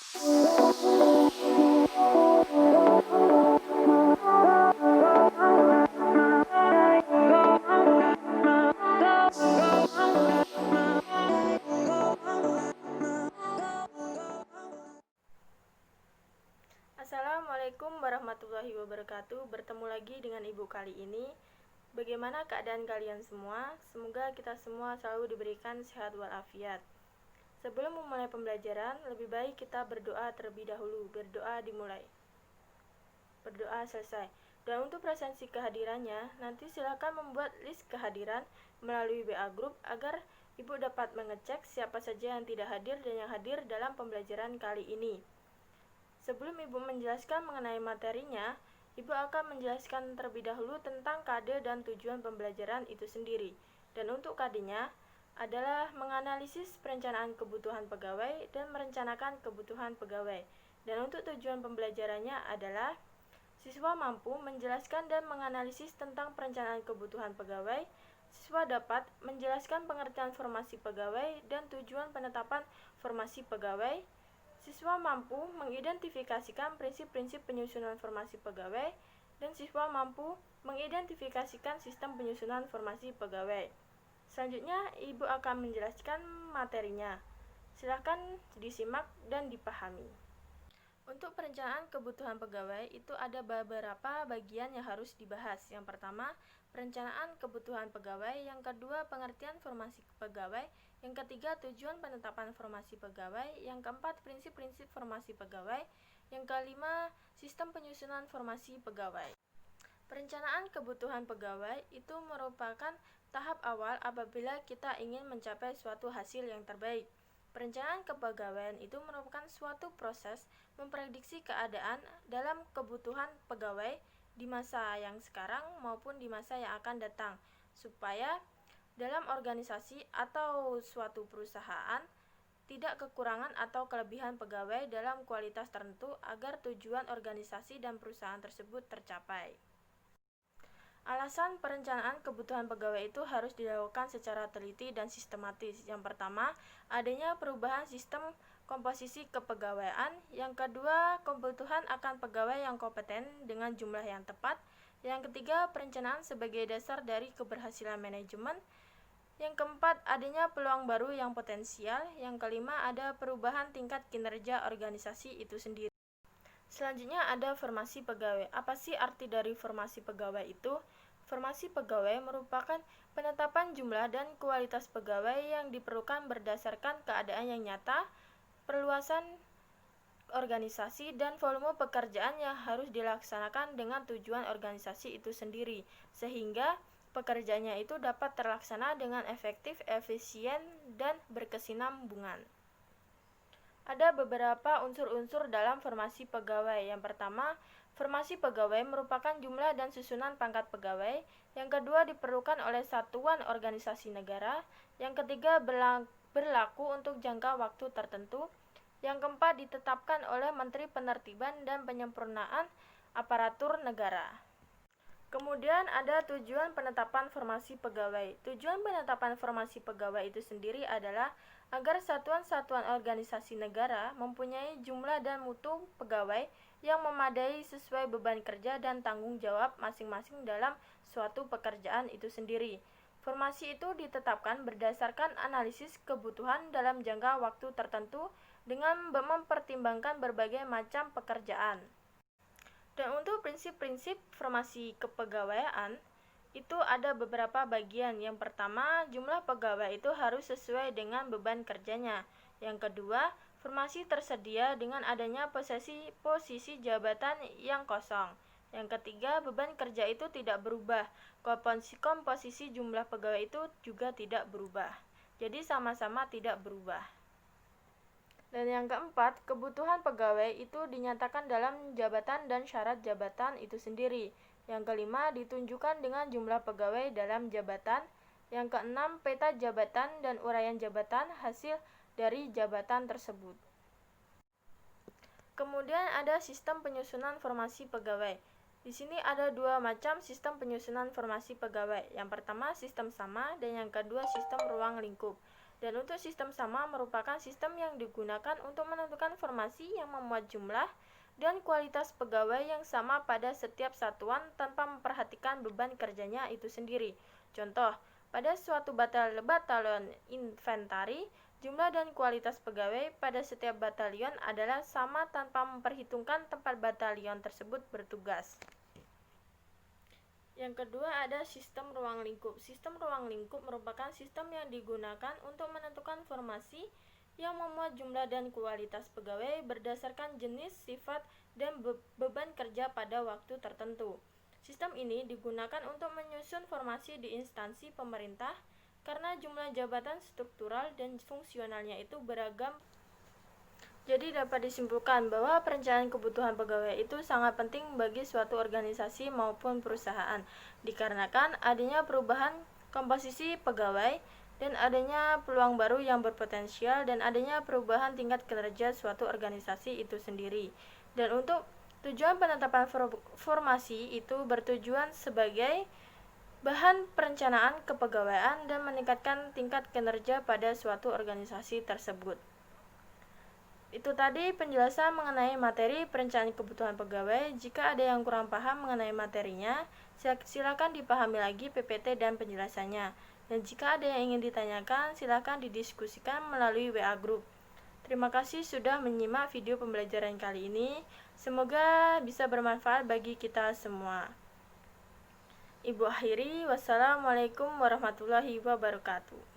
Assalamualaikum warahmatullahi wabarakatuh. Bertemu lagi dengan Ibu kali ini. Bagaimana keadaan kalian semua? Semoga kita semua selalu diberikan sehat walafiat. Sebelum memulai pembelajaran, lebih baik kita berdoa terlebih dahulu. Berdoa dimulai. Berdoa selesai. Dan untuk presensi kehadirannya, nanti silakan membuat list kehadiran melalui WA Group agar Ibu dapat mengecek siapa saja yang tidak hadir dan yang hadir dalam pembelajaran kali ini. Sebelum Ibu menjelaskan mengenai materinya, Ibu akan menjelaskan terlebih dahulu tentang KD dan tujuan pembelajaran itu sendiri. Dan untuk KD-nya adalah menganalisis perencanaan kebutuhan pegawai dan merencanakan kebutuhan pegawai. Dan untuk tujuan pembelajarannya adalah siswa mampu menjelaskan dan menganalisis tentang perencanaan kebutuhan pegawai. Siswa dapat menjelaskan pengertian formasi pegawai dan tujuan penetapan formasi pegawai. Siswa mampu mengidentifikasikan prinsip-prinsip penyusunan formasi pegawai, dan siswa mampu mengidentifikasikan sistem penyusunan formasi pegawai. Selanjutnya, Ibu akan menjelaskan materinya. Silakan disimak dan dipahami. Untuk perencanaan kebutuhan pegawai itu ada beberapa bagian yang harus dibahas. Yang pertama, perencanaan kebutuhan pegawai. Yang kedua, pengertian formasi pegawai. Yang ketiga, tujuan penetapan formasi pegawai. Yang keempat, prinsip-prinsip formasi pegawai. Yang kelima, sistem penyusunan formasi pegawai. Perencanaan kebutuhan pegawai itu merupakan tahap awal apabila kita ingin mencapai suatu hasil yang terbaik. Perencanaan kepegawaian itu merupakan suatu proses memprediksi keadaan dalam kebutuhan pegawai di masa yang sekarang maupun di masa yang akan datang, supaya dalam organisasi atau suatu perusahaan tidak kekurangan atau kelebihan pegawai dalam kualitas tertentu agar tujuan organisasi dan perusahaan tersebut tercapai. Alasan perencanaan kebutuhan pegawai itu harus dilakukan secara teliti dan sistematis. Yang pertama, adanya perubahan sistem komposisi kepegawaian. Yang kedua, kebutuhan akan pegawai yang kompeten dengan jumlah yang tepat. Yang ketiga, perencanaan sebagai dasar dari keberhasilan manajemen. Yang keempat, adanya peluang baru yang potensial. Yang kelima, ada perubahan tingkat kinerja organisasi itu sendiri. Selanjutnya ada formasi pegawai. Apa sih arti dari formasi pegawai itu? Formasi pegawai merupakan penetapan jumlah dan kualitas pegawai yang diperlukan berdasarkan keadaan yang nyata, perluasan organisasi, dan volume pekerjaan yang harus dilaksanakan dengan tujuan organisasi itu sendiri, sehingga pekerjaannya itu dapat terlaksana dengan efektif, efisien, dan berkesinambungan. Ada beberapa unsur-unsur dalam formasi pegawai. Yang pertama, formasi pegawai merupakan jumlah dan susunan pangkat pegawai. Yang kedua, diperlukan oleh satuan organisasi negara. Yang ketiga, berlaku untuk jangka waktu tertentu. Yang keempat, ditetapkan oleh Menteri Penertiban dan Penyempurnaan Aparatur Negara. Kemudian ada tujuan penetapan formasi pegawai. Tujuan penetapan formasi pegawai itu sendiri adalah agar satuan-satuan organisasi negara mempunyai jumlah dan mutu pegawai yang memadai sesuai beban kerja dan tanggung jawab masing-masing dalam suatu pekerjaan itu sendiri. Formasi itu ditetapkan berdasarkan analisis kebutuhan dalam jangka waktu tertentu dengan mempertimbangkan berbagai macam pekerjaan. Dan untuk prinsip-prinsip formasi kepegawaian itu ada beberapa bagian. Yang pertama, jumlah pegawai itu harus sesuai dengan beban kerjanya. Yang kedua, formasi tersedia dengan adanya posisi jabatan yang kosong. Yang ketiga, beban kerja itu tidak berubah. Komposisi jumlah pegawai itu juga tidak berubah. Jadi sama-sama tidak berubah. Dan yang keempat, kebutuhan pegawai itu dinyatakan dalam jabatan dan syarat jabatan itu sendiri. Yang kelima, ditunjukkan dengan jumlah pegawai dalam jabatan. Yang keenam, peta jabatan dan uraian jabatan hasil dari jabatan tersebut. Kemudian ada sistem penyusunan formasi pegawai. Di sini ada dua macam sistem penyusunan formasi pegawai. Yang pertama, sistem sama, dan yang kedua, sistem ruang lingkup. Dan untuk sistem sama merupakan sistem yang digunakan untuk menentukan formasi yang memuat jumlah dan kualitas pegawai yang sama pada setiap satuan tanpa memperhatikan beban kerjanya itu sendiri. Contoh, pada suatu batalion infanteri, jumlah dan kualitas pegawai pada setiap batalion adalah sama tanpa memperhitungkan tempat batalion tersebut bertugas. Yang kedua ada sistem ruang lingkup. Sistem ruang lingkup merupakan sistem yang digunakan untuk menentukan formasi yang memuat jumlah dan kualitas pegawai berdasarkan jenis, sifat, dan beban kerja pada waktu tertentu. Sistem ini digunakan untuk menyusun formasi di instansi pemerintah karena jumlah jabatan struktural dan fungsionalnya itu beragam. Jadi dapat disimpulkan bahwa perencanaan kebutuhan pegawai itu sangat penting bagi suatu organisasi maupun perusahaan, dikarenakan adanya perubahan komposisi pegawai dan adanya peluang baru yang berpotensial dan adanya perubahan tingkat kinerja suatu organisasi itu sendiri. Dan untuk tujuan penetapan formasi itu bertujuan sebagai bahan perencanaan kepegawaian dan meningkatkan tingkat kinerja pada suatu organisasi tersebut. Itu tadi penjelasan mengenai materi perencanaan kebutuhan pegawai. Jika ada yang kurang paham mengenai materinya, silakan dipahami lagi PPT dan penjelasannya. Dan jika ada yang ingin ditanyakan, silakan didiskusikan melalui WA Group. Terima kasih sudah menyimak video pembelajaran kali ini. Semoga bisa bermanfaat bagi kita semua. Ibu akhiri, wassalamualaikum warahmatullahi wabarakatuh.